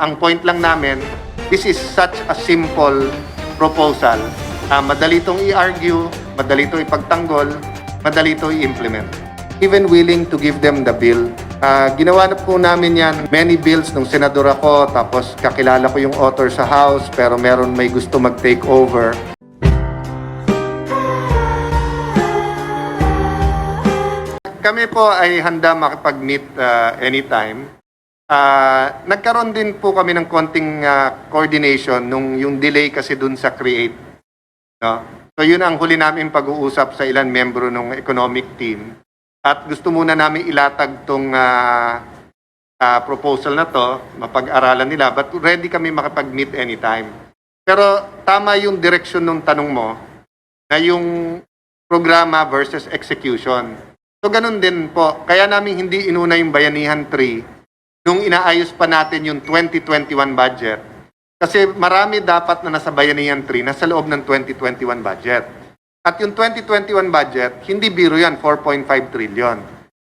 Ang point lang namin, this is such a simple proposal. Madali itong i-argue, madali itong ipagtanggol, madali itong i-implement. Even willing to give them the bill. Ginawa na po namin yan, many bills nung senador ako, tapos kakilala ko yung author sa House, pero meron may gusto mag-take over. Kami po ay handa makipag-meet anytime. Nagkaroon din po kami ng konting coordination nung yung delay kasi dun sa CREATE. No? So yun ang huli namin pag-uusap sa ilan membro ng economic team. At gusto muna namin ilatag tong proposal na to, mapag-aralan nila, but ready kami makipag-meet anytime. Pero tama yung direction ng tanong mo na yung programa versus execution. So ganun din po. Kaya namin hindi inuna yung Bayanihan 3 nung inaayos pa natin yung 2021 budget. Kasi marami dapat na nasa Bayanihan 3 na sa loob ng 2021 budget. At yung 2021 budget, hindi biro yan, 4.5 trillion.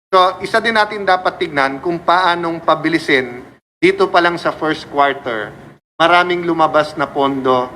So isa din natin dapat tignan kung paanong pabilisin dito pa lang sa first quarter, maraming lumabas na pondo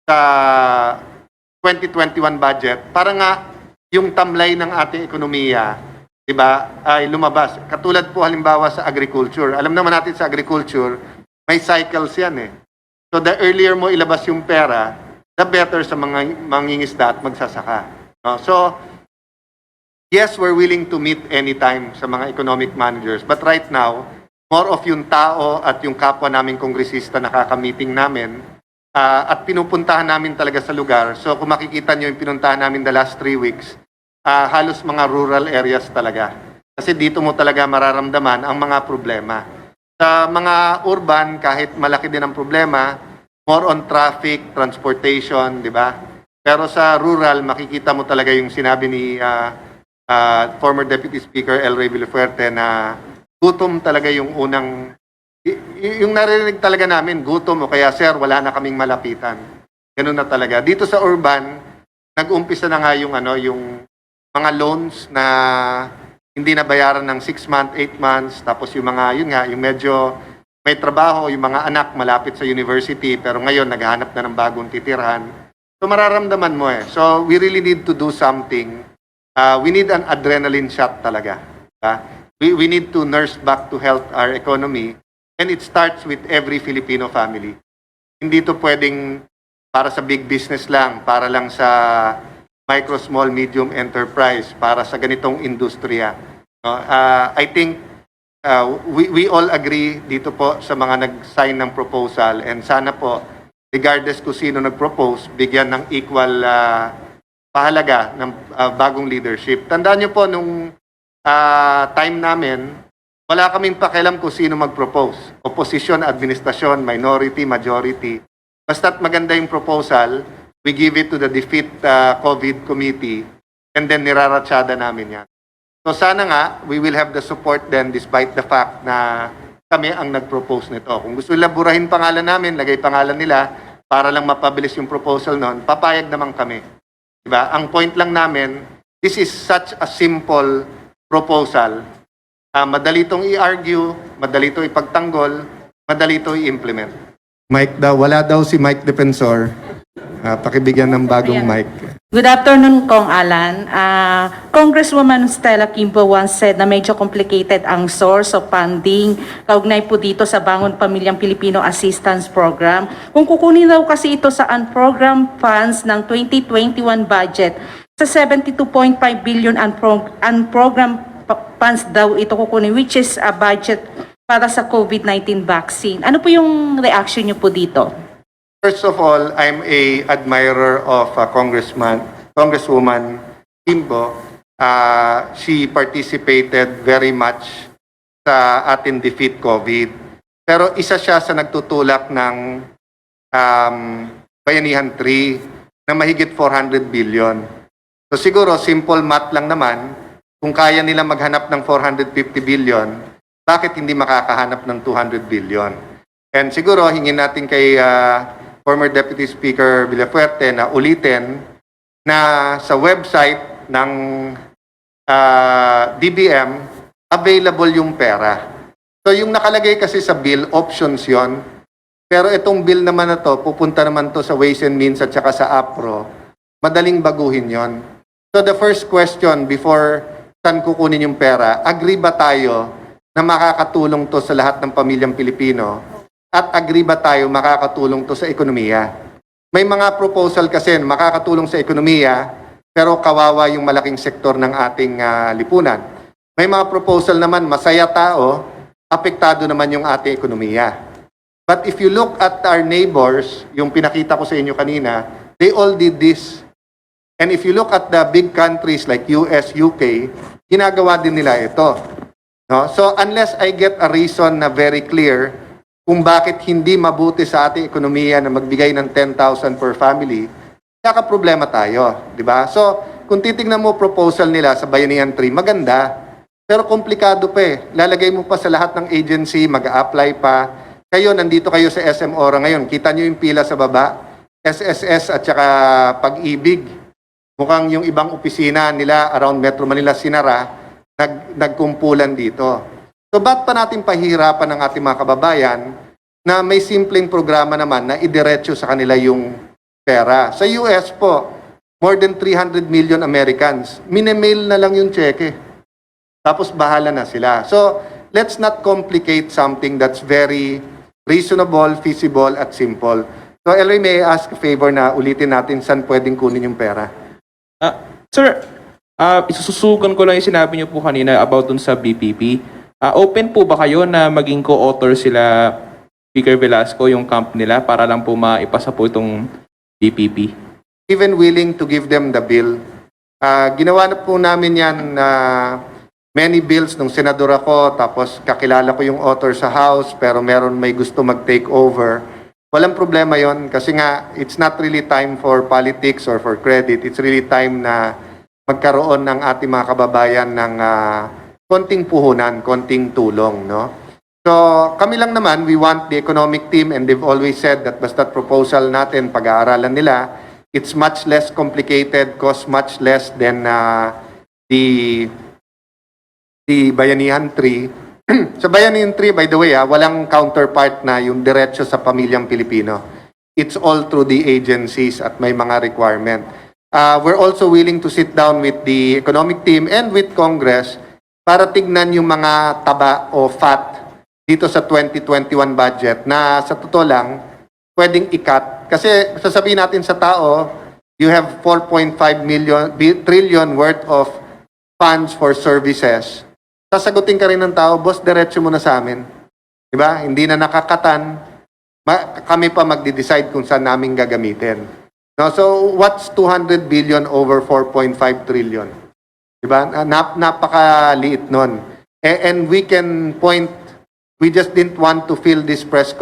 sa 2021 budget para nga yung tamlay ng ating ekonomiya, diba, ay lumabas. Katulad po halimbawa sa agriculture. Alam naman natin sa agriculture, may cycles yan eh. So the earlier mo ilabas yung pera, the better sa mga mangingisda at magsasaka. No? So, yes, we're willing to meet anytime sa mga economic managers. But right now, more of yung tao at yung kapwa naming kongresista nakaka-meeting namin at pinupuntahan namin talaga sa lugar. So kung makikita nyo yung pinuntahan namin the last 3 weeks, halos mga rural areas talaga. Kasi dito mo talaga mararamdaman ang mga problema. Sa mga urban, kahit malaki din ang problema, more on traffic, transportation, di ba? Pero sa rural, makikita mo talaga yung sinabi ni former Deputy Speaker El Rey Villafuerte na gutom talaga yung unang, yung narinig talaga namin, gutom o kaya sir, wala na kaming malapitan. Ganun na talaga. Dito sa urban, nag-umpisa na nga yung yung mga loans na hindi na bayaran ng 6 months, 8 months, tapos yung mga, yun nga, yung medyo may trabaho, yung mga anak malapit sa university, pero ngayon naghahanap na ng bagong titirhan. So mararamdaman mo eh. So we really need to do something. We need an adrenaline shot talaga. We need to nurse back to health our economy, and it starts with every Filipino family. Hindi to pwedeng para sa big business lang, para lang sa micro, small, medium enterprise, para sa ganitong industriya. I think we all agree dito po sa mga nag-sign ng proposal, and sana po, regardless kung sino nag-propose, bigyan ng equal pahalaga ng bagong leadership. Tandaan niyo po, nung time namin, wala kaming pakialam kung sino mag-propose. Opposition, administrasyon, minority, majority. Basta't maganda yung proposal, we give it to the Defeat COVID Committee, and then niraratsada namin yan. So sana nga, we will have the support then despite the fact na kami ang nag-propose nito. Kung gusto nila burahin pangalan namin, lagay pangalan nila para lang mapabilis yung proposal noon, papayag naman kami. Diba? Ang point lang namin, this is such a simple proposal. Madali itong i-argue, madali itong ipagtanggol, madali itong i-implement. Mike daw, wala daw si Mike Defensor. Pakibigyan ng bagong mic. Good afternoon, Kong Alan. Congresswoman Stella Kimbo once said na medyo complicated ang source of funding kaugnay po dito sa Bangon Pamilyang Pilipino Assistance Program. Kung kukunin daw kasi ito sa unprogrammed funds ng 2021 budget, sa 72.5 billion unprogrammed funds daw ito kukunin, which is a budget para sa COVID-19 vaccine. Ano po yung reaction niyo po dito? First of all, I'm a admirer of Congresswoman Kimbo. She participated very much sa ating defeat COVID. Pero isa siya sa nagtutulak ng Bayanihan 3 na mahigit 400 billion. So siguro, simple math lang naman, kung kaya nila maghanap ng 450 billion, bakit hindi makakahanap ng 200 billion? And siguro, hingin natin kay former Deputy Speaker Villafuerte na ulitin na sa website ng DBM, available yung pera. So yung nakalagay kasi sa bill, options yon. Pero itong bill naman na to, pupunta naman to sa Ways and Means at saka sa APRO, madaling baguhin yon. So the first question before saan kukunin yung pera, agree ba tayo na makakatulong to sa lahat ng pamilyang Pilipino? At agree ba tayo makakatulong to sa ekonomiya? May mga proposal kasi na makakatulong sa ekonomiya, pero kawawa yung malaking sektor ng ating lipunan. May mga proposal naman, masaya tao, apektado naman yung ating ekonomiya. But if you look at our neighbors, yung pinakita ko sa inyo kanina, they all did this. And if you look at the big countries like US, UK, ginagawa din nila ito. No? So unless I get a reason na very clear kung bakit hindi mabuti sa ating ekonomiya na magbigay ng 10,000 per family, problema tayo, di ba? So, kung titingnan mo proposal nila sa Bayanihan 3, maganda, pero komplikado pa eh. Lalagay mo pa sa lahat ng agency, mag-a-apply pa. Kayo, nandito kayo sa SM Ora ngayon, kita nyo yung pila sa baba, SSS at saka Pag-ibig. Mukhang yung ibang opisina nila around Metro Manila, sinara, nagkumpulan dito. So, ba't pa natin pahihirapan ng ating mga kababayan na may simpleng programa naman na idiretso sa kanila yung pera? Sa US po, more than 300 million Americans, minemail na lang yung cheque. Tapos bahala na sila. So, let's not complicate something that's very reasonable, feasible, at simple. So, Elroy, may I ask a favor na ulitin natin saan pwedeng kunin yung pera? Sir, isususugan ko lang yung sinabi niyo po kanina about dun sa BPP. Open po ba kayo na maging co-author sila Speaker Velasco, yung camp nila, para lang po maipasa po itong BPP? Even willing to give them the bill. Ginawa na po namin yan many bills nung senador ako, tapos kakilala ko yung author sa House, pero meron may gusto mag-take over. Walang problema yon kasi nga, it's not really time for politics or for credit. It's really time na magkaroon ng ating mga kababayan ng konting puhunan, konting tulong, no? So, kami lang naman, we want the economic team and they've always said that basta't proposal natin, pag-aaralan nila, it's much less complicated, costs much less than the Bayanihan 3. Sa Bayanihan 3, by the way, walang counterpart na yung diretso sa pamilyang Pilipino. It's all through the agencies at may mga requirement. We're also willing to sit down with the economic team and with Congress para tignan yung mga taba o fat dito sa 2021 budget na sa totoo lang, pwedeng i-cut. Kasi sasabihin natin sa tao, you have 4.5 trillion worth of funds for services. Sasagutin ka rin ng tao, boss, diretso mo na sa amin. Diba? Hindi na nakakatan. Kami pa magde-decide kung saan namin gagamitin. No, so, what's 200 billion over 4.5 trillion? Diba? Napakaliit nun. And we can point, we just didn't want to fill this press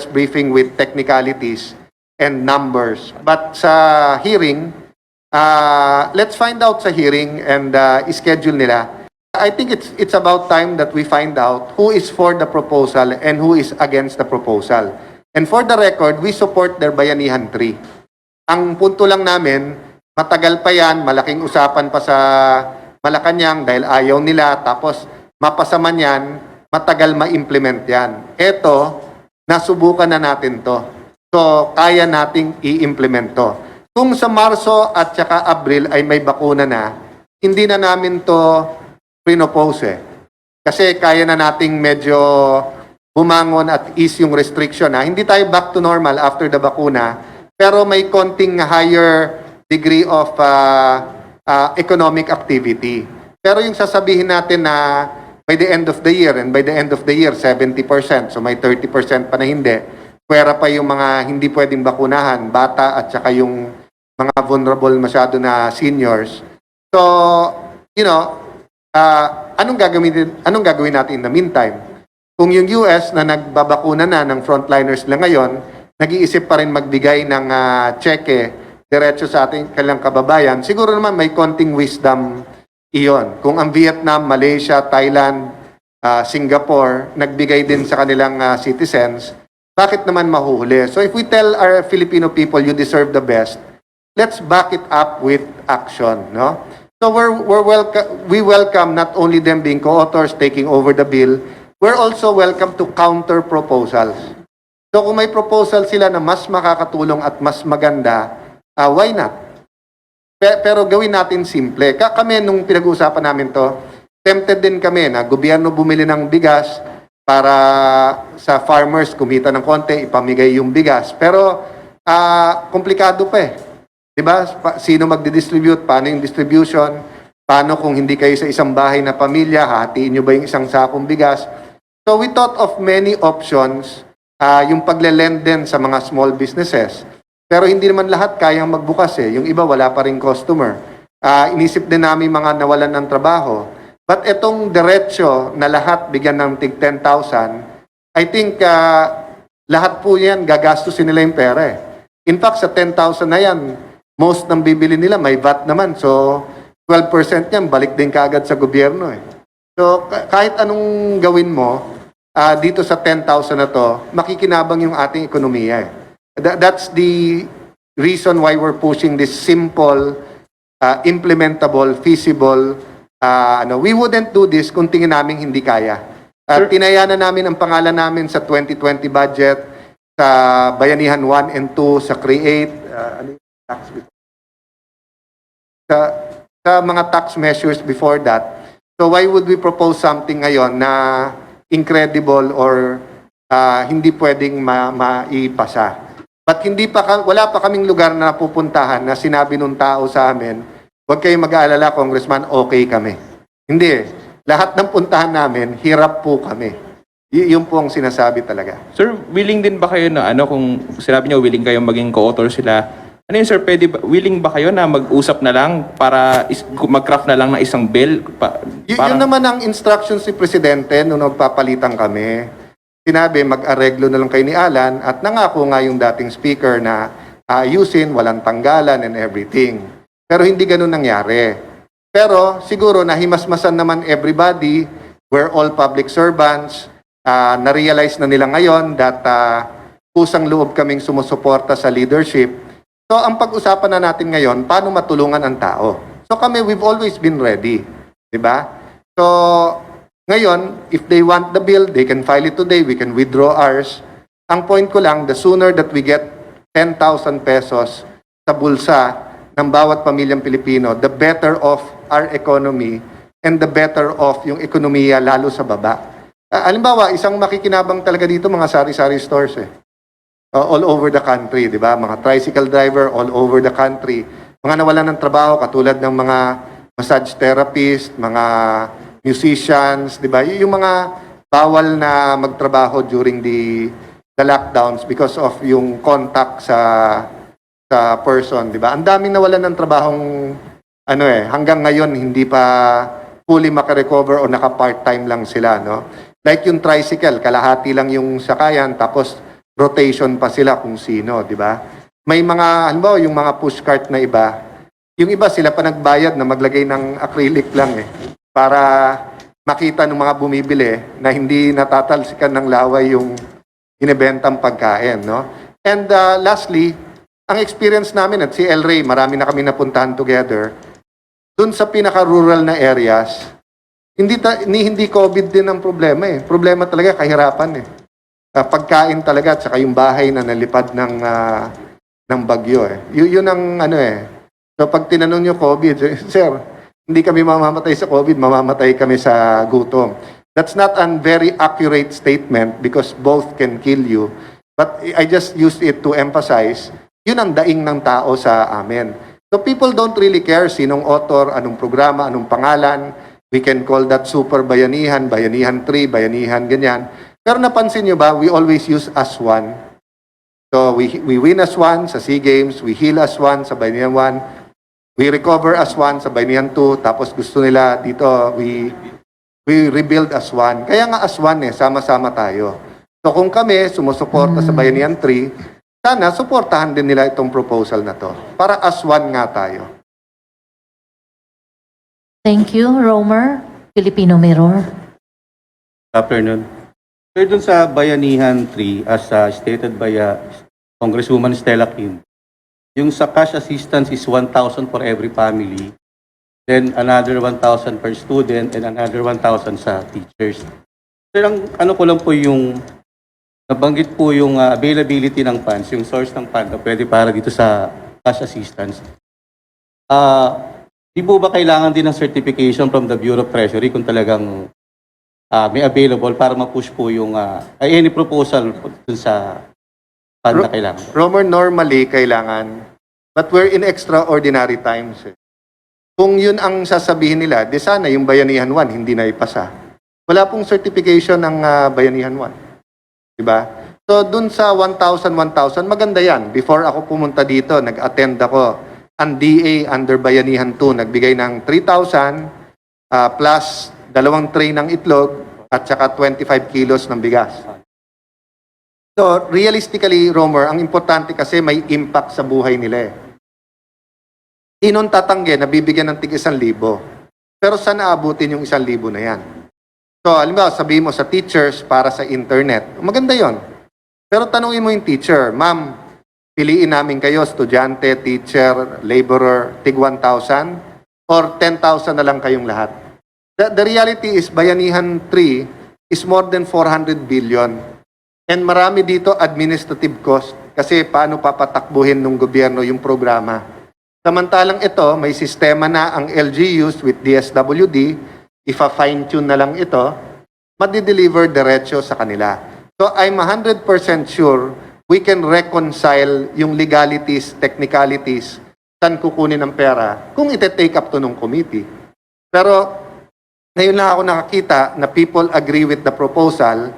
briefing with technicalities and numbers. But sa hearing, let's find out sa hearing and schedule nila. I think it's about time that we find out who is for the proposal and who is against the proposal. And for the record, we support their Bayanihan 3. Ang punto lang namin, matagal pa yan, malaking usapan pa sa Malacanang dahil ayaw nila, tapos mapasa man yan, matagal ma-implement yan. Eto, nasubukan na natin to. So, kaya nating i-implement to. Kung sa Marso at saka Abril ay may bakuna na, hindi na namin to pinopose eh. Kasi kaya na nating medyo bumangon at ease yung restriction. Hindi tayo back to normal after the bakuna, pero may konting higher degree of economic activity. Pero yung sasabihin natin na by the end of the year, and by the end of the year, 70%, so may 30% pa na hindi, pwera pa yung mga hindi pwedeng bakunahan, bata at saka yung mga vulnerable masyado na seniors. So, you know, anong gagawin natin in the meantime? Kung yung US na nagbabakuna na ng frontliners lang ngayon, nag-iisip pa rin magbigay ng cheque diretso sa ating kanilang kababayan, siguro naman may konting wisdom iyon. Kung ang Vietnam, Malaysia, Thailand, Singapore, nagbigay din sa kanilang citizens, bakit naman mahuhuli? So if we tell our Filipino people, you deserve the best, let's back it up with action, no? So we welcome not only them being co-authors, taking over the bill, we're also welcome to counter proposals. So kung may proposal sila na mas makakatulong at mas maganda, why not? Pero gawin natin simple. Kami nung pinag-uusapan namin to, tempted din kami na gobyerno bumili ng bigas para sa farmers kumita ng konti, ipamigay yung bigas. Pero komplikado pa eh. 'Di ba? Sino magdi-distribute? Paano yung distribution? Paano kung hindi kayo sa isang bahay na pamilya, hatiin nyo ba yung isang sakong bigas? So we thought of many options, yung pagle-lend din sa mga small businesses. Pero hindi naman lahat kayang magbukas eh. Yung iba wala pa rin customer. Inisip din namin mga nawalan ng trabaho. But etong diretsyo na lahat bigyan ng tig 10,000, I think lahat po yan gagastusin nila yung pera eh. In fact, sa 10,000 na yan, most ng bibili nila may VAT naman. So 12% yan, balik din kaagad sa gobyerno eh. So kahit anong gawin mo, dito sa 10,000 na to, makikinabang yung ating ekonomiya eh. That's the reason why we're pushing this simple, implementable, feasible. We wouldn't do this kung tingin namin hindi kaya. Tinaya na namin ang pangalan namin sa 2020 budget, sa Bayanihan 1 and 2, sa Create, sa mga tax measures before that. So why would we propose something ngayon na incredible or hindi pwedeng maipasa? But wala pa kaming lugar na pupuntahan na sinabi nung tao sa amin, huwag kayong mag-aalala, Congressman, okay kami. Hindi. Lahat ng puntahan namin, hirap po kami. Yun po ang sinasabi talaga. Sir, willing din ba kayo na kung sinabi niyo willing kayong maging co-author sila, sir, willing ba kayo na mag-usap na lang para mag-craft na lang ng isang bill? Yun naman ang instructions si Presidente nung nagpapalitan kami. Sinabi, mag-areglo na lang kayo ni Alan at nangako nga yung dating speaker na ayusin, walang tanggalan and everything. Pero hindi ganun nangyari. Pero siguro nahimasmasan naman everybody, we're all public servants, na-realize na nila ngayon that kusang loob kaming sumusuporta sa leadership. So ang pag-usapan na natin ngayon, paano matulungan ang tao. So kami, we've always been ready. Diba? So ngayon, if they want the bill, they can file it today, we can withdraw ours. Ang point ko lang, the sooner that we get 10,000 pesos sa bulsa ng bawat pamilyang Pilipino, the better off our economy and the better off yung ekonomiya lalo sa baba. Halimbawa, isang makikinabang talaga dito mga sari-sari stores eh. All over the country, di ba? Mga tricycle driver all over the country. Mga nawalan ng trabaho katulad ng mga massage therapist, mga musicians, di ba? Yung mga bawal na magtrabaho during the lockdowns because of yung contact sa person, di ba? Ang daming nawalan ng trabahong hanggang ngayon hindi pa fully makarecover o naka-part-time lang sila, no? Like yung tricycle, kalahati lang yung sakayan tapos rotation pa sila kung sino, di ba? May mga, halimbawa, yung mga pushcart na iba, yung iba sila pa nagbayad na maglagay ng acrylic lang eh, para makita ng mga bumibili na hindi natatalsikan ng laway yung inibentang pagkain, no? And lastly, ang experience namin at si El Rey, marami na kami napuntahan together, dun sa pinaka-rural na areas, hindi COVID din ang problema eh. Problema talaga, kahirapan eh. Pagkain talaga at saka yung bahay na nalipad ng bagyo eh. Yun ang So pag tinanong nyo COVID, sir, hindi kami mamamatay sa COVID, mamamatay kami sa gutom. That's not a very accurate statement because both can kill you. But I just used it to emphasize, yun ang daing ng tao sa amin. So people don't really care sinong author, anong programa, anong pangalan. We can call that Super Bayanihan, Bayanihan 3, Bayanihan ganyan. Pero napansin nyo ba, we always use as one. So we win as one sa SEA Games, we heal as one sa Bayanihan 1, we recover as one sa Bayanihan 2, tapos gusto nila dito, we rebuild as one. Kaya nga as one sama-sama tayo. So kung kami sumusuporta sa Bayanihan 3, sana suportahan din nila itong proposal na to. Para as one nga tayo. Thank you, Romer. Filipino Mirror. Afternoon. Sir, dun sa Bayanihan 3, as stated by Congresswoman Stella Kim, yung sa cash assistance is 1,000 for every family, then another 1,000 per student, and another 1,000 sa teachers. Sir, ang ano ko lang po yung nabanggit po yung availability ng funds, yung source ng fund na pwede para dito sa cash assistance. Di po ba kailangan din ng certification from the Bureau of Treasury kung talagang may available para ma-push po yung any proposal dun sa fund na kailangan? Romer, normally kailangan, but we're in extraordinary times. Kung yun ang sasabihin nila, di sana yung Bayanihan 1 hindi na ipasa. Wala pong certification ng Bayanihan 1. Diba? So, dun sa 1,000, maganda yan. Before ako pumunta dito, nag-attend ako. Ang DA under Bayanihan 2, nagbigay ng 3,000 plus 2 tray ng itlog at saka 25 kilos ng bigas. So, realistically, Romer, ang importante kasi may impact sa buhay nila eh. Inon tatanggi na bibigyan ng tig 1,000. Pero saan aabutin yung 1,000 na yan? So, halimbawa, sabihin mo sa teachers para sa internet. Maganda yon. Pero tanungin mo yung teacher, ma'am, piliin namin kayo, estudyante, teacher, laborer, tig 1,000 or 10,000 na lang kayong lahat. The reality is, Bayanihan 3 is more than 400 billion. And marami dito administrative cost kasi paano papatakbuhin ng gobyerno yung programa. Samantalang ito, may sistema na ang LGUs with DSWD, ifa-fine-tune na lang ito, madi-deliver diretso sa kanila. So I'm 100% sure we can reconcile yung legalities, technicalities, saan kukunin ang pera kung ite-take up to ng committee. Pero ngayon lang ako nakakita na people agree with the proposal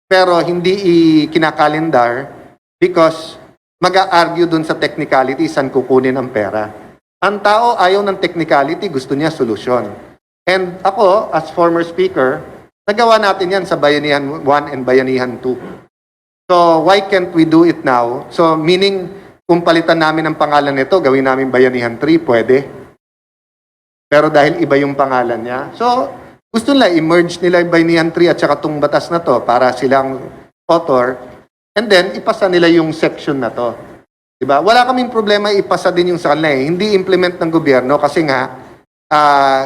pero hindi kinakalendar because mag-a-argue dun sa technicality saan kukunin ang pera. Ang tao ayaw ng technicality, gusto niya solusyon. And ako, as former speaker, nagawa natin yan sa Bayanihan 1 and Bayanihan 2. So, why can't we do it now? So, meaning, kung palitan namin ang pangalan nito, gawin namin Bayanihan 3, pwede. Pero dahil iba yung pangalan niya. So, gusto nila, i-merge nila yung Bayanihan 3 at saka itong batas na to para silang author. And then, ipasa nila yung section na to. Diba? Wala kaming problema ipasa din yung sa kanila eh. Hindi implement ng gobyerno kasi nga,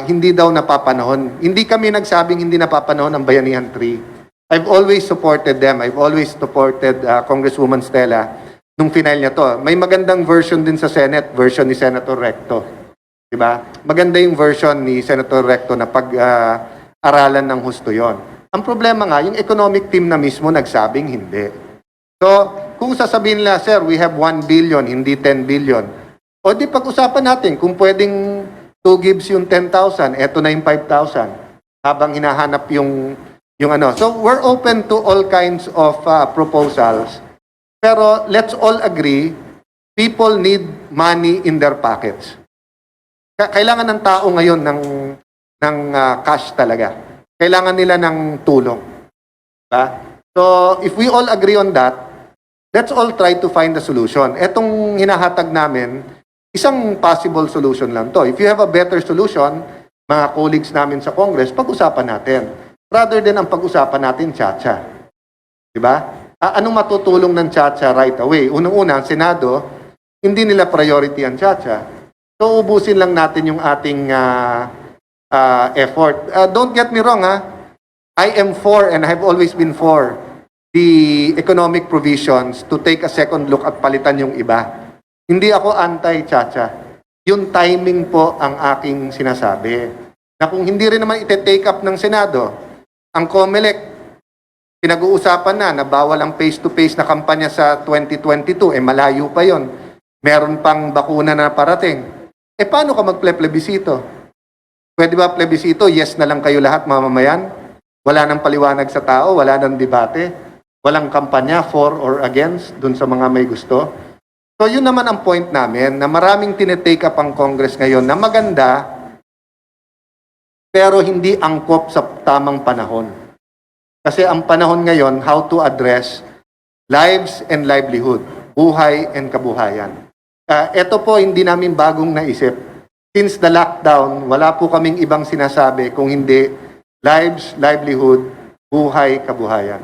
hindi daw napapanahon. Hindi kami nagsabing hindi napapanahon ang Bayanihan 3. I've always supported them. I've always supported Congresswoman Stella nung final niya to. May magandang version din sa Senate, version ni Senator Recto. Diba? Maganda yung version ni Senator Recto na pag-aralan ng husto yon. Ang problema nga, yung economic team na mismo nagsabing hindi. So, kung sasabihin nila, sir, we have 1 billion, hindi 10 billion. O di pag-usapan natin, kung pwedeng 2 gives yung 10,000, eto na yung 5,000. Habang hinahanap yung ano. So, we're open to all kinds of proposals. Pero let's all agree, people need money in their pockets. Kailangan ng tao ngayon ng cash talaga. Kailangan nila ng tulong. Diba? So, if we all agree on that, let's all try to find a solution. Etong hinahatag namin, isang possible solution lang to. If you have a better solution, mga colleagues namin sa Congress, pag-usapan natin. Rather than ang pag-usapan natin, tsa-tsa. Diba? Anong matutulong ng tsa-tsa right away? Unang-una, ang Senado, hindi nila priority ang tsa-tsa. So, ubusin lang natin yung ating effort. Don't get me wrong, ha? I am for, and I have always been for, the economic provisions to take a second look at palitan yung iba. Hindi ako anti-tsa-tsa. Yung timing po ang aking sinasabi. Na kung hindi rin naman ite-take up ng Senado, ang COMELEC, pinag-uusapan na bawal ang face-to-face na kampanya sa 2022, malayo pa yon. Meron pang bakuna na parating. Paano ka magple-plebisito? Pwede ba plebisito? Yes na lang kayo lahat, mamamayan? Wala nang paliwanag sa tao, wala nang debate. Walang kampanya for or against dun sa mga may gusto. So yun naman ang point namin na maraming tinetake up ang Congress ngayon na maganda pero hindi angkop sa tamang panahon. Kasi ang panahon ngayon, how to address lives and livelihood, buhay and kabuhayan. Ito po hindi namin bagong naisip. Since the lockdown, wala po kaming ibang sinasabi kung hindi lives, livelihood, buhay, kabuhayan.